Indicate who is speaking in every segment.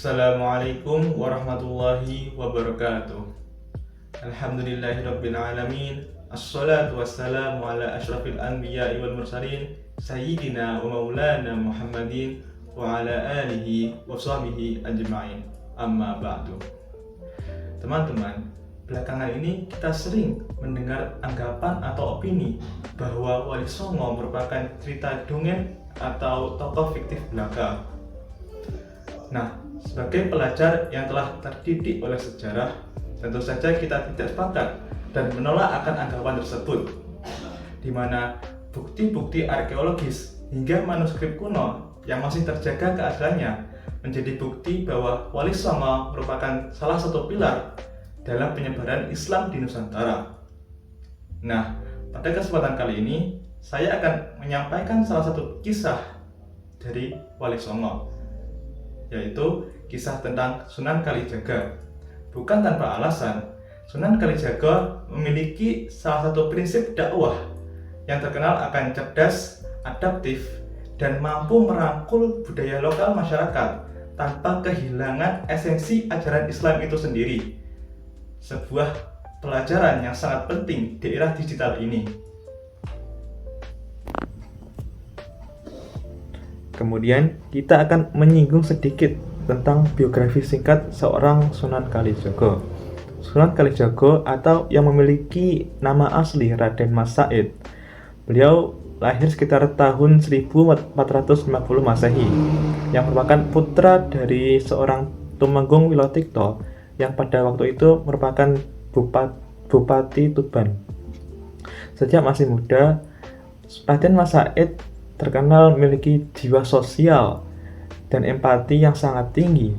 Speaker 1: Assalamualaikum warahmatullahi wabarakatuh. Alhamdulillahirabbil alamin. Assalatu wassalamu ala asyrafil anbiya'i wal mursalin sayyidina wa maulana Muhammadin wa ala alihi wa sahbihi ajma'in. Amma ba'du. Teman-teman, belakangan ini kita sering mendengar anggapan atau opini bahwa Wali Songo merupakan cerita dongeng atau tokoh fiktif belaka. Nah, sebagai pelajar yang telah terdidik oleh sejarah, tentu saja kita tidak sepakat dan menolak akan anggapan tersebut, di mana bukti-bukti arkeologis hingga manuskrip kuno yang masih terjaga keasliannya menjadi bukti bahwa Wali Songo merupakan salah satu pilar dalam penyebaran Islam di Nusantara. Nah, pada kesempatan kali ini saya akan menyampaikan salah satu kisah dari Wali Songo, yaitu kisah tentang Sunan Kalijaga. Bukan tanpa alasan, Sunan Kalijaga memiliki salah satu prinsip dakwah yang terkenal akan cerdas, adaptif, dan mampu merangkul budaya lokal masyarakat tanpa kehilangan esensi ajaran Islam itu sendiri. Sebuah pelajaran yang sangat penting di era digital ini. Kemudian kita akan menyinggung sedikit tentang biografi singkat seorang Sunan Kalijaga. Sunan Kalijaga atau yang memiliki nama asli Raden Mas Said. Beliau lahir sekitar tahun 1450 Masehi, yang merupakan putra dari seorang Tumenggung Wilotikto yang pada waktu itu merupakan Bupati Tuban. Sejak masih muda, Raden Mas Said terkenal memiliki jiwa sosial dan empati yang sangat tinggi.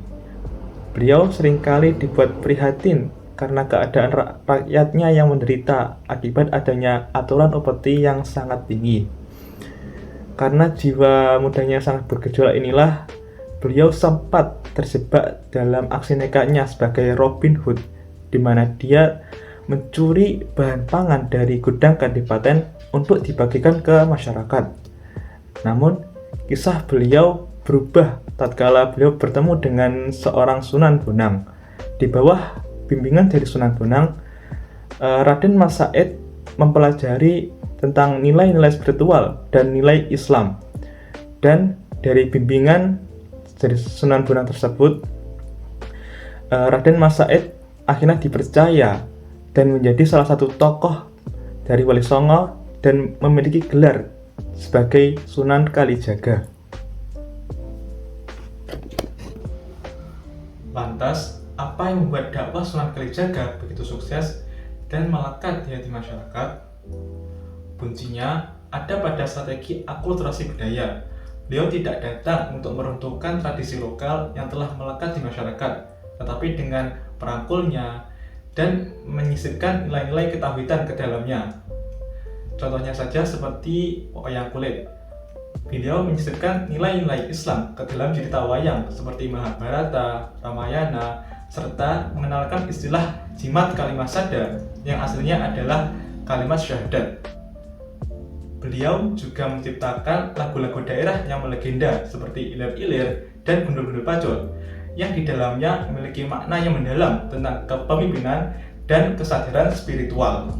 Speaker 1: Beliau seringkali dibuat prihatin karena keadaan rakyatnya yang menderita akibat adanya aturan upeti yang sangat tinggi. Karena jiwa mudanya sangat bergejolak inilah, beliau sempat terjebak dalam aksi nekatnya sebagai Robin Hood, di mana dia mencuri bahan pangan dari gudang kadipaten untuk dibagikan ke masyarakat. Namun, kisah beliau berubah tatkala beliau bertemu dengan seorang Sunan Bonang. Di bawah bimbingan dari Sunan Bonang, Raden Mas Said mempelajari tentang nilai-nilai spiritual dan nilai Islam. Dan dari bimbingan dari Sunan Bonang tersebut, Raden Mas Said akhirnya dipercaya dan menjadi salah satu tokoh dari Wali Songo dan memiliki gelar sebagai Sunan Kalijaga. Lantas, apa yang membuat dakwah Sunan Kalijaga begitu sukses dan melekat di hati masyarakat? Kuncinya ada pada strategi akulturasi budaya. Beliau tidak datang untuk meruntuhkan tradisi lokal yang telah melekat di masyarakat, tetapi dengan merangkulnya dan menyisipkan nilai-nilai ketawitan ke dalamnya. Contohnya saja seperti wayang kulit. Beliau menyisipkan nilai-nilai Islam ke dalam cerita wayang seperti Mahabharata, Ramayana, serta mengenalkan istilah jimat kalimat sada yang aslinya adalah kalimat syahadat. Beliau juga menciptakan lagu-lagu daerah yang melegenda seperti Ilir-Ilir dan Gundul-Gundul Pacul, yang di dalamnya memiliki makna yang mendalam tentang kepemimpinan dan kesadaran spiritual.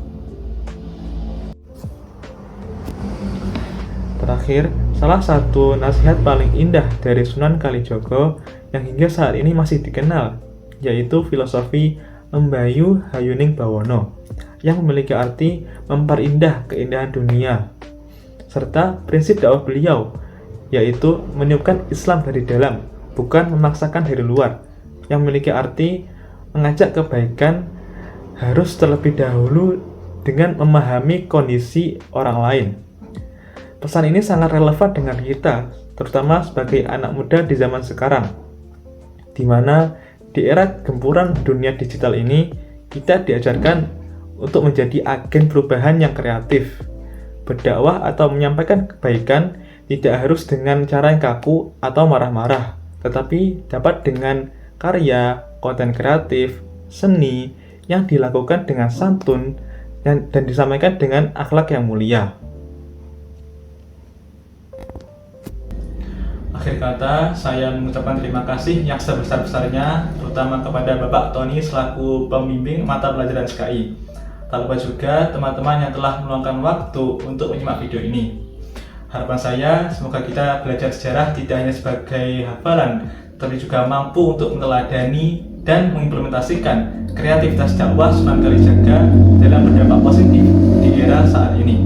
Speaker 1: Terakhir, salah satu nasihat paling indah dari Sunan Kalijaga yang hingga saat ini masih dikenal, yaitu filosofi Membayu Hayuning Bawono, yang memiliki arti memperindah keindahan dunia, serta prinsip dakwah beliau, yaitu meniupkan Islam dari dalam, bukan memaksakan dari luar, yang memiliki arti mengajak kebaikan harus terlebih dahulu dengan memahami kondisi orang lain. Pesan ini sangat relevan dengan kita, terutama sebagai anak muda di zaman sekarang, di mana di era gempuran dunia digital ini, kita diajarkan untuk menjadi agen perubahan yang kreatif. Berdakwah atau menyampaikan kebaikan tidak harus dengan cara yang kaku atau marah-marah, tetapi dapat dengan karya, konten kreatif, seni yang dilakukan dengan santun dan disampaikan dengan akhlak yang mulia. Akhir kata, saya mengucapkan terima kasih yang sebesar-besarnya, terutama kepada Bapak Tony selaku pembimbing mata pelajaran SKI. Tak lupa juga teman-teman yang telah meluangkan waktu untuk menyimak video ini. Harapan saya, semoga kita belajar sejarah tidak hanya sebagai hafalan, tapi juga mampu untuk meneladani dan mengimplementasikan kreativitas dakwah Sunan Kalijaga dalam berdampak positif di era saat ini.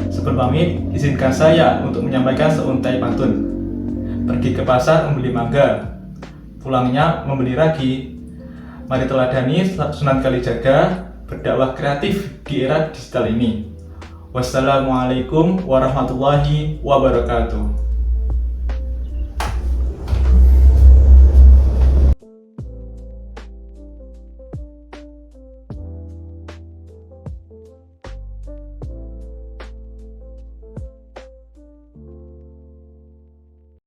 Speaker 1: Sebelum pamit, izinkan saya untuk menyampaikan seuntai pantun. Pergi ke pasar membeli mangga, pulangnya membeli ragi. Mari teladani Sunan Kalijaga berdakwah kreatif di era digital ini. Wassalamualaikum warahmatullahi wabarakatuh.